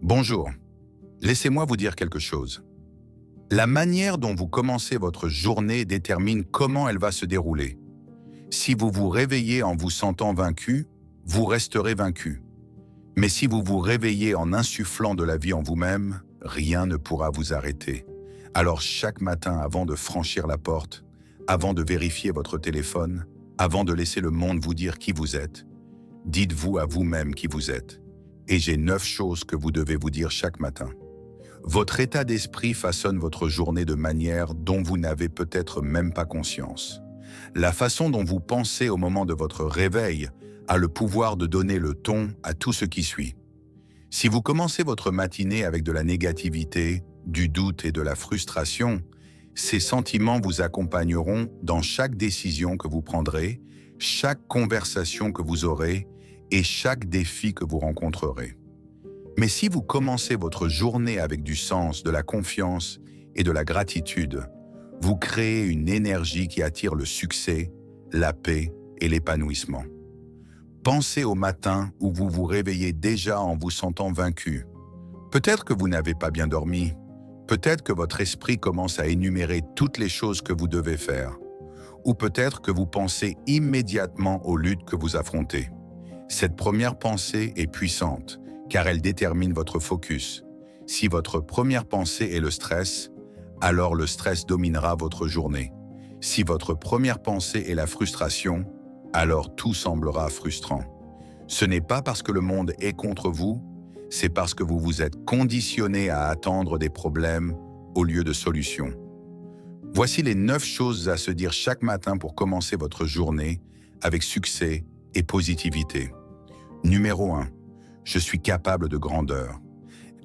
Bonjour, laissez-moi vous dire quelque chose. La manière dont vous commencez votre journée détermine comment elle va se dérouler. Si vous vous réveillez en vous sentant vaincu, vous resterez vaincu. Mais si vous vous réveillez en insufflant de la vie en vous-même, rien ne pourra vous arrêter. Alors chaque matin, avant de franchir la porte, avant de vérifier votre téléphone, avant de laisser le monde vous dire qui vous êtes, dites-vous à vous-même qui vous êtes. Et j'ai 9 choses que vous devez vous dire chaque matin. Votre état d'esprit façonne votre journée de manière dont vous n'avez peut-être même pas conscience. La façon dont vous pensez au moment de votre réveil a le pouvoir de donner le ton à tout ce qui suit. Si vous commencez votre matinée avec de la négativité, du doute et de la frustration, ces sentiments vous accompagneront dans chaque décision que vous prendrez, chaque conversation que vous aurez et chaque défi que vous rencontrerez. Mais si vous commencez votre journée avec du sens, de la confiance et de la gratitude, vous créez une énergie qui attire le succès, la paix et l'épanouissement. Pensez au matin où vous vous réveillez déjà en vous sentant vaincu. Peut-être que vous n'avez pas bien dormi. Peut-être que votre esprit commence à énumérer toutes les choses que vous devez faire. Ou peut-être que vous pensez immédiatement aux luttes que vous affrontez. Cette première pensée est puissante, car elle détermine votre focus. Si votre première pensée est le stress, alors le stress dominera votre journée. Si votre première pensée est la frustration, alors tout semblera frustrant. Ce n'est pas parce que le monde est contre vous, c'est parce que vous vous êtes conditionné à attendre des problèmes au lieu de solutions. Voici les 9 choses à se dire chaque matin pour commencer votre journée avec succès et positivité. Numéro 1. Je suis capable de grandeur.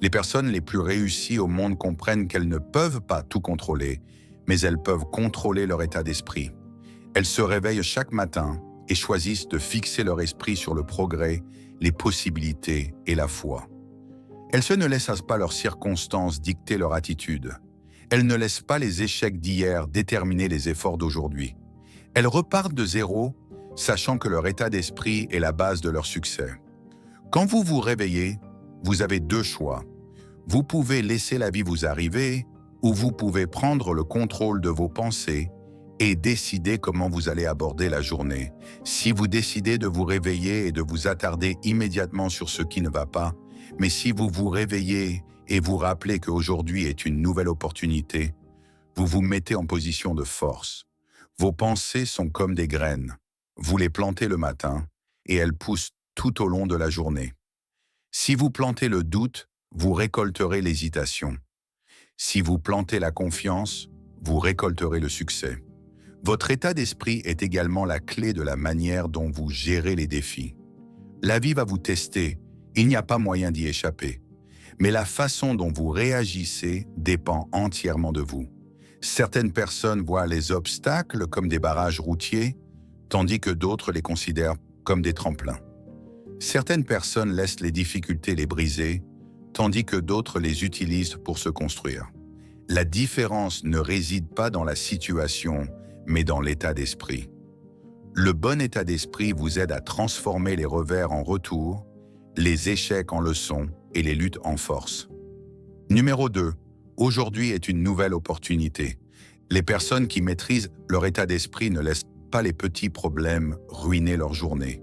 Les personnes les plus réussies au monde comprennent qu'elles ne peuvent pas tout contrôler, mais elles peuvent contrôler leur état d'esprit. Elles se réveillent chaque matin et choisissent de fixer leur esprit sur le progrès, les possibilités et la foi. Elles ne laissent pas leurs circonstances dicter leur attitude. Elles ne laissent pas les échecs d'hier déterminer les efforts d'aujourd'hui. Elles repartent de zéro, sachant que leur état d'esprit est la base de leur succès. Quand vous vous réveillez, vous avez 2 choix. Vous pouvez laisser la vie vous arriver ou vous pouvez prendre le contrôle de vos pensées et décider comment vous allez aborder la journée. Si vous décidez de vous réveiller et de vous attarder immédiatement sur ce qui ne va pas, mais si vous vous réveillez et vous rappelez qu'aujourd'hui est une nouvelle opportunité, vous vous mettez en position de force. Vos pensées sont comme des graines. Vous les plantez le matin et elles poussent tout au long de la journée. Si vous plantez le doute, vous récolterez l'hésitation. Si vous plantez la confiance, vous récolterez le succès. Votre état d'esprit est également la clé de la manière dont vous gérez les défis. La vie va vous tester, il n'y a pas moyen d'y échapper. Mais la façon dont vous réagissez dépend entièrement de vous. Certaines personnes voient les obstacles comme des barrages routiers, tandis que d'autres les considèrent comme des tremplins. Certaines personnes laissent les difficultés les briser, tandis que d'autres les utilisent pour se construire. La différence ne réside pas dans la situation, mais dans l'état d'esprit. Le bon état d'esprit vous aide à transformer les revers en retour, les échecs en leçons et les luttes en force. Numéro 2. Aujourd'hui est une nouvelle opportunité. Les personnes qui maîtrisent leur état d'esprit ne laissent pas les petits problèmes ruiner leur journée.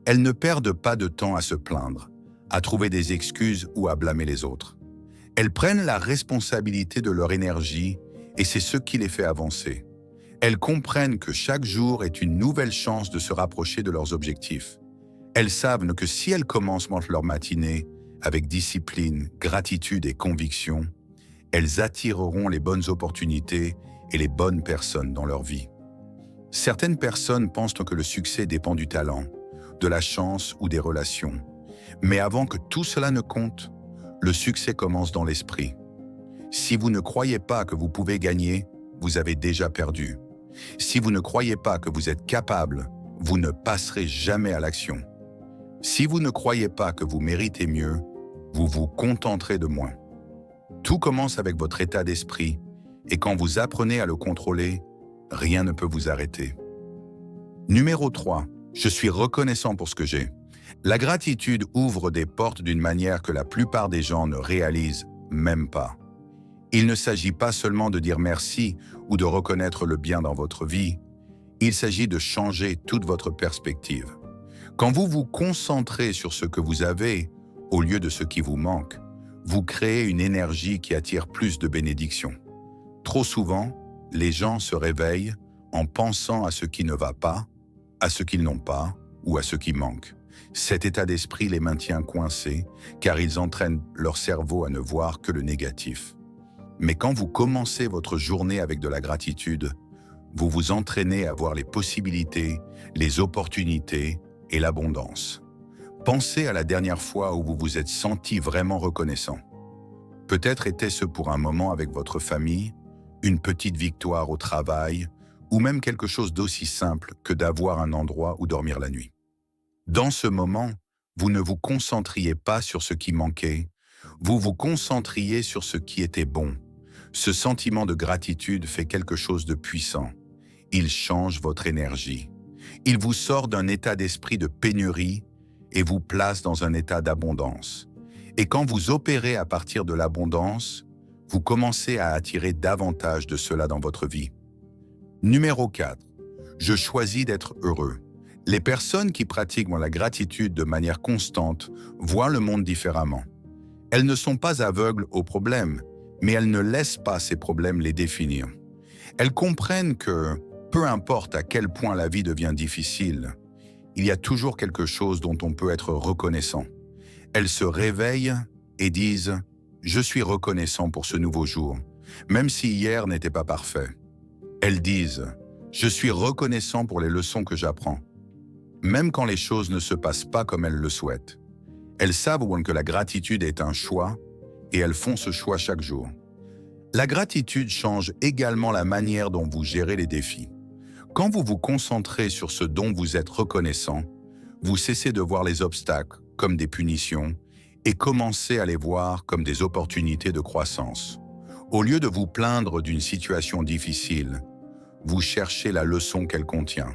Elles ne perdent pas de temps à se plaindre, à trouver des excuses ou à blâmer les autres. Elles prennent la responsabilité de leur énergie et c'est ce qui les fait avancer. Elles comprennent que chaque jour est une nouvelle chance de se rapprocher de leurs objectifs. Elles savent que si elles commencent leur matinée avec discipline, gratitude et conviction, elles attireront les bonnes opportunités et les bonnes personnes dans leur vie. Certaines personnes pensent que le succès dépend du talent, de la chance ou des relations. Mais avant que tout cela ne compte, le succès commence dans l'esprit. Si vous ne croyez pas que vous pouvez gagner, vous avez déjà perdu. Si vous ne croyez pas que vous êtes capable, vous ne passerez jamais à l'action. Si vous ne croyez pas que vous méritez mieux, vous vous contenterez de moins. Tout commence avec votre état d'esprit, et quand vous apprenez à le contrôler, rien ne peut vous arrêter. Numéro 3. Je suis reconnaissant pour ce que j'ai. La gratitude ouvre des portes d'une manière que la plupart des gens ne réalisent même pas. Il ne s'agit pas seulement de dire merci ou de reconnaître le bien dans votre vie, il s'agit de changer toute votre perspective. Quand vous vous concentrez sur ce que vous avez, au lieu de ce qui vous manque, vous créez une énergie qui attire plus de bénédictions. Trop souvent, les gens se réveillent en pensant à ce qui ne va pas, à ce qu'ils n'ont pas ou à ce qui manque. Cet état d'esprit les maintient coincés car ils entraînent leur cerveau à ne voir que le négatif. Mais quand vous commencez votre journée avec de la gratitude, vous vous entraînez à voir les possibilités, les opportunités et l'abondance. Pensez à la dernière fois où vous vous êtes senti vraiment reconnaissant. Peut-être était-ce pour un moment avec votre famille, une petite victoire au travail, ou même quelque chose d'aussi simple que d'avoir un endroit où dormir la nuit. Dans ce moment, vous ne vous concentriez pas sur ce qui manquait, vous vous concentriez sur ce qui était bon. Ce sentiment de gratitude fait quelque chose de puissant. Il change votre énergie. Il vous sort d'un état d'esprit de pénurie et vous place dans un état d'abondance. Et quand vous opérez à partir de l'abondance, vous commencez à attirer davantage de cela dans votre vie. Numéro 4. Je choisis d'être heureux. Les personnes qui pratiquent la gratitude de manière constante voient le monde différemment. Elles ne sont pas aveugles aux problèmes, mais elles ne laissent pas ces problèmes les définir. Elles comprennent que, peu importe à quel point la vie devient difficile, il y a toujours quelque chose dont on peut être reconnaissant. Elles se réveillent et disent « Je suis reconnaissant pour ce nouveau jour, même si hier n'était pas parfait. » Elles disent « Je suis reconnaissant pour les leçons que j'apprends, même quand les choses ne se passent pas comme elles le souhaitent. » Elles savent que la gratitude est un choix et elles font ce choix chaque jour. La gratitude change également la manière dont vous gérez les défis. Quand vous vous concentrez sur ce dont vous êtes reconnaissant, vous cessez de voir les obstacles comme des punitions et commencez à les voir comme des opportunités de croissance. Au lieu de vous plaindre d'une situation difficile, vous cherchez la leçon qu'elle contient.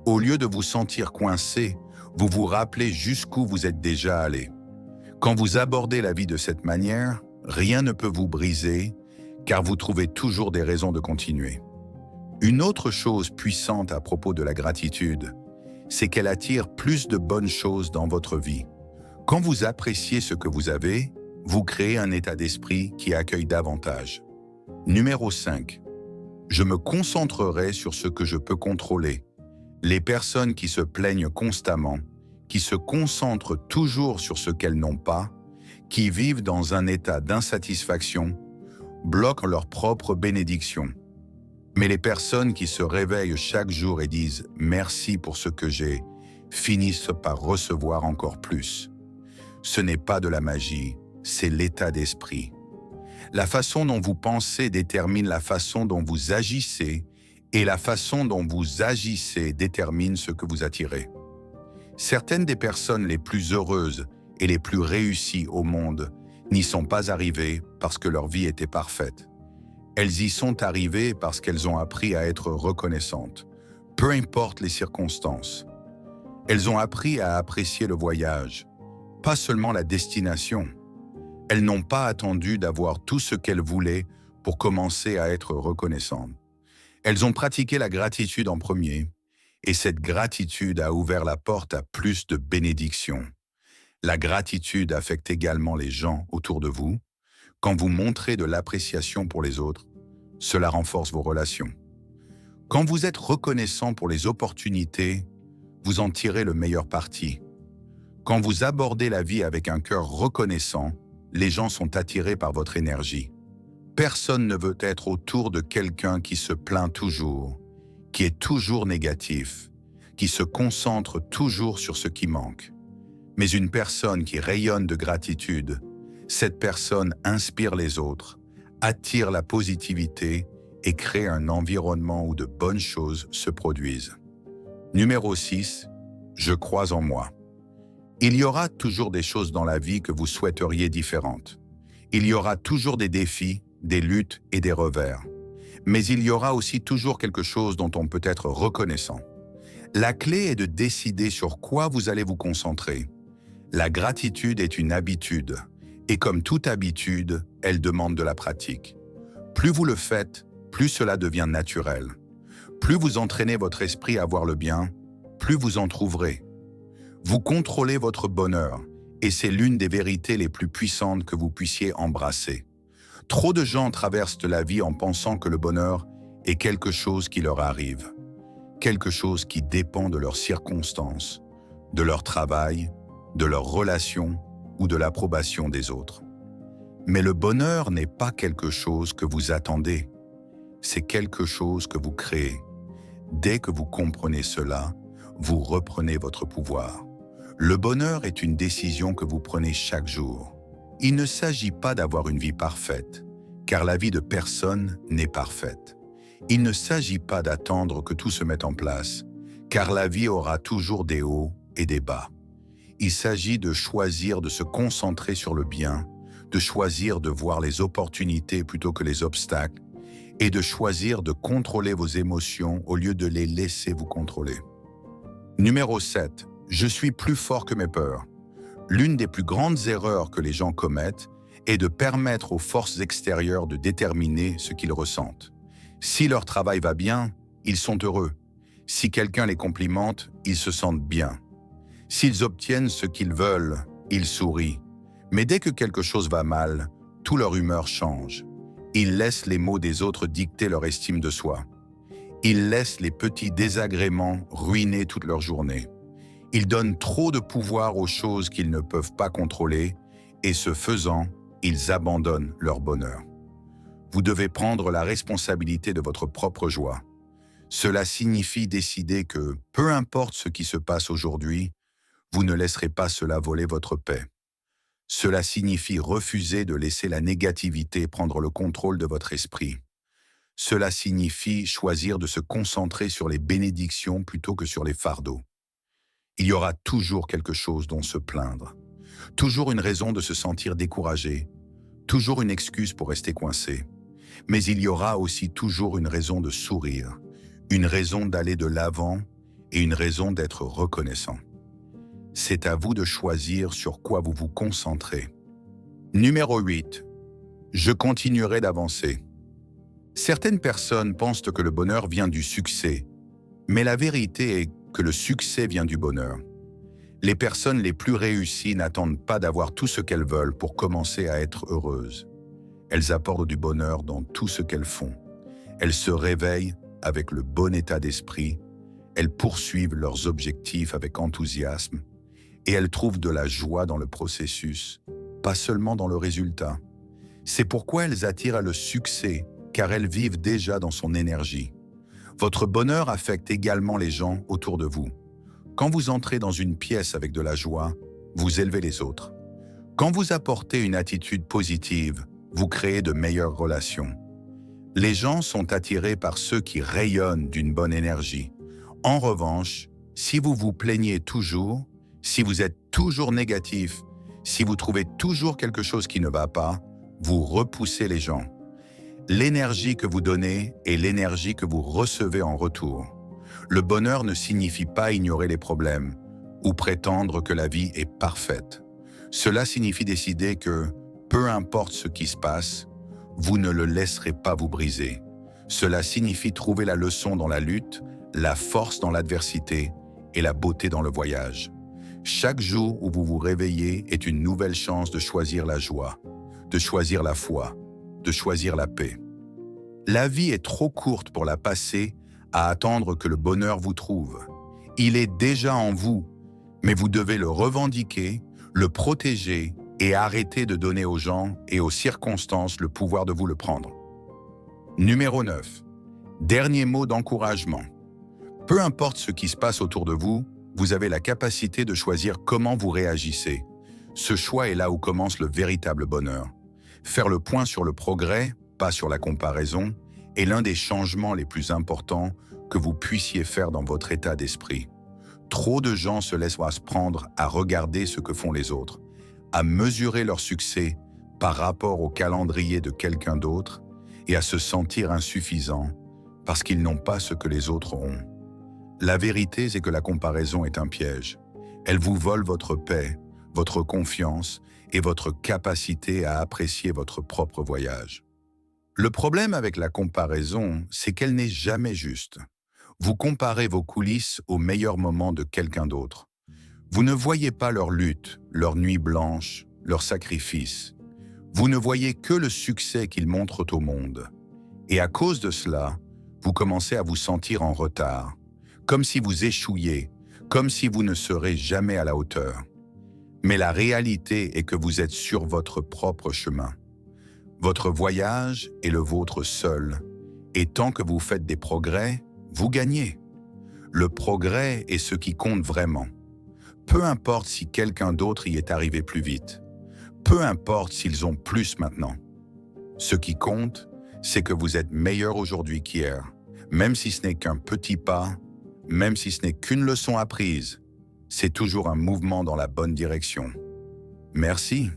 Au lieu de vous sentir coincé, vous vous rappelez jusqu'où vous êtes déjà allé. Quand vous abordez la vie de cette manière, rien ne peut vous briser, car vous trouvez toujours des raisons de continuer. Une autre chose puissante à propos de la gratitude, c'est qu'elle attire plus de bonnes choses dans votre vie. Quand vous appréciez ce que vous avez, vous créez un état d'esprit qui accueille davantage. Numéro 5. Je me concentrerai sur ce que je peux contrôler. Les personnes qui se plaignent constamment, qui se concentrent toujours sur ce qu'elles n'ont pas, qui vivent dans un état d'insatisfaction, bloquent leur propre bénédiction. Mais les personnes qui se réveillent chaque jour et disent « merci pour ce que j'ai » finissent par recevoir encore plus. Ce n'est pas de la magie, c'est l'état d'esprit. La façon dont vous pensez détermine la façon dont vous agissez et la façon dont vous agissez détermine ce que vous attirez. Certaines des personnes les plus heureuses et les plus réussies au monde n'y sont pas arrivées parce que leur vie était parfaite. Elles y sont arrivées parce qu'elles ont appris à être reconnaissantes, peu importe les circonstances. Elles ont appris à apprécier le voyage, pas seulement la destination. Elles n'ont pas attendu d'avoir tout ce qu'elles voulaient pour commencer à être reconnaissantes. Elles ont pratiqué la gratitude en premier, et cette gratitude a ouvert la porte à plus de bénédictions. La gratitude affecte également les gens autour de vous. Quand vous montrez de l'appréciation pour les autres, cela renforce vos relations. Quand vous êtes reconnaissant pour les opportunités, vous en tirez le meilleur parti. Quand vous abordez la vie avec un cœur reconnaissant, les gens sont attirés par votre énergie. Personne ne veut être autour de quelqu'un qui se plaint toujours, qui est toujours négatif, qui se concentre toujours sur ce qui manque. Mais une personne qui rayonne de gratitude, cette personne inspire les autres, attire la positivité et crée un environnement où de bonnes choses se produisent. Numéro 6. Je crois en moi. Il y aura toujours des choses dans la vie que vous souhaiteriez différentes. Il y aura toujours des défis, des luttes et des revers. Mais il y aura aussi toujours quelque chose dont on peut être reconnaissant. La clé est de décider sur quoi vous allez vous concentrer. La gratitude est une habitude, et comme toute habitude, elle demande de la pratique. Plus vous le faites, plus cela devient naturel. Plus vous entraînez votre esprit à voir le bien, plus vous en trouverez. Vous contrôlez votre bonheur, et c'est l'une des vérités les plus puissantes que vous puissiez embrasser. Trop de gens traversent la vie en pensant que le bonheur est quelque chose qui leur arrive, quelque chose qui dépend de leurs circonstances, de leur travail, de leurs relations ou de l'approbation des autres. Mais le bonheur n'est pas quelque chose que vous attendez, c'est quelque chose que vous créez. Dès que vous comprenez cela, vous reprenez votre pouvoir. Le bonheur est une décision que vous prenez chaque jour. Il ne s'agit pas d'avoir une vie parfaite, car la vie de personne n'est parfaite. Il ne s'agit pas d'attendre que tout se mette en place, car la vie aura toujours des hauts et des bas. Il s'agit de choisir de se concentrer sur le bien, de choisir de voir les opportunités plutôt que les obstacles, et de choisir de contrôler vos émotions au lieu de les laisser vous contrôler. Numéro 7. Je suis plus fort que mes peurs. L'une des plus grandes erreurs que les gens commettent est de permettre aux forces extérieures de déterminer ce qu'ils ressentent. Si leur travail va bien, ils sont heureux. Si quelqu'un les complimente, ils se sentent bien. S'ils obtiennent ce qu'ils veulent, ils sourient. Mais dès que quelque chose va mal, toute leur humeur change. Ils laissent les mots des autres dicter leur estime de soi. Ils laissent les petits désagréments ruiner toute leur journée. Ils donnent trop de pouvoir aux choses qu'ils ne peuvent pas contrôler et ce faisant, ils abandonnent leur bonheur. Vous devez prendre la responsabilité de votre propre joie. Cela signifie décider que, peu importe ce qui se passe aujourd'hui, vous ne laisserez pas cela voler votre paix. Cela signifie refuser de laisser la négativité prendre le contrôle de votre esprit. Cela signifie choisir de se concentrer sur les bénédictions plutôt que sur les fardeaux. Il y aura toujours quelque chose dont se plaindre, toujours une raison de se sentir découragé, toujours une excuse pour rester coincé. Mais il y aura aussi toujours une raison de sourire, une raison d'aller de l'avant et une raison d'être reconnaissant. C'est à vous de choisir sur quoi vous vous concentrez. Numéro 8. Je continuerai d'avancer. Certaines personnes pensent que le bonheur vient du succès, mais la vérité est que le succès vient du bonheur. Les personnes les plus réussies n'attendent pas d'avoir tout ce qu'elles veulent pour commencer à être heureuses. Elles apportent du bonheur dans tout ce qu'elles font. Elles se réveillent avec le bon état d'esprit, elles poursuivent leurs objectifs avec enthousiasme et elles trouvent de la joie dans le processus, pas seulement dans le résultat. C'est pourquoi elles attirent le succès, car elles vivent déjà dans son énergie. Votre bonheur affecte également les gens autour de vous. Quand vous entrez dans une pièce avec de la joie, vous élevez les autres. Quand vous apportez une attitude positive, vous créez de meilleures relations. Les gens sont attirés par ceux qui rayonnent d'une bonne énergie. En revanche, si vous vous plaignez toujours, si vous êtes toujours négatif, si vous trouvez toujours quelque chose qui ne va pas, vous repoussez les gens. L'énergie que vous donnez est l'énergie que vous recevez en retour. Le bonheur ne signifie pas ignorer les problèmes ou prétendre que la vie est parfaite. Cela signifie décider que, peu importe ce qui se passe, vous ne le laisserez pas vous briser. Cela signifie trouver la leçon dans la lutte, la force dans l'adversité et la beauté dans le voyage. Chaque jour où vous vous réveillez est une nouvelle chance de choisir la joie, de choisir la foi, de choisir la paix. La vie est trop courte pour la passer à attendre que le bonheur vous trouve. Il est déjà en vous, mais vous devez le revendiquer, le protéger et arrêter de donner aux gens et aux circonstances le pouvoir de vous le prendre. Numéro 9. Dernier mot d'encouragement. Peu importe ce qui se passe autour de vous, vous avez la capacité de choisir comment vous réagissez. Ce choix est là où commence le véritable bonheur. Faire le point sur le progrès, pas sur la comparaison, est l'un des changements les plus importants que vous puissiez faire dans votre état d'esprit. Trop de gens se laissent prendre à regarder ce que font les autres, à mesurer leur succès par rapport au calendrier de quelqu'un d'autre et à se sentir insuffisants parce qu'ils n'ont pas ce que les autres ont. La vérité, c'est que la comparaison est un piège. Elle vous vole votre paix, votre confiance et votre capacité à apprécier votre propre voyage. Le problème avec la comparaison, c'est qu'elle n'est jamais juste. Vous comparez vos coulisses aux meilleurs moments de quelqu'un d'autre. Vous ne voyez pas leur lutte, leur nuit blanche, leurs sacrifices. Vous ne voyez que le succès qu'ils montrent au monde. Et à cause de cela, vous commencez à vous sentir en retard, comme si vous échouiez, comme si vous ne serez jamais à la hauteur. Mais la réalité est que vous êtes sur votre propre chemin. Votre voyage est le vôtre seul, et tant que vous faites des progrès, vous gagnez. Le progrès est ce qui compte vraiment. Peu importe si quelqu'un d'autre y est arrivé plus vite. Peu importe s'ils ont plus maintenant. Ce qui compte, c'est que vous êtes meilleur aujourd'hui qu'hier, même si ce n'est qu'un petit pas, même si ce n'est qu'une leçon apprise. C'est toujours un mouvement dans la bonne direction. Merci.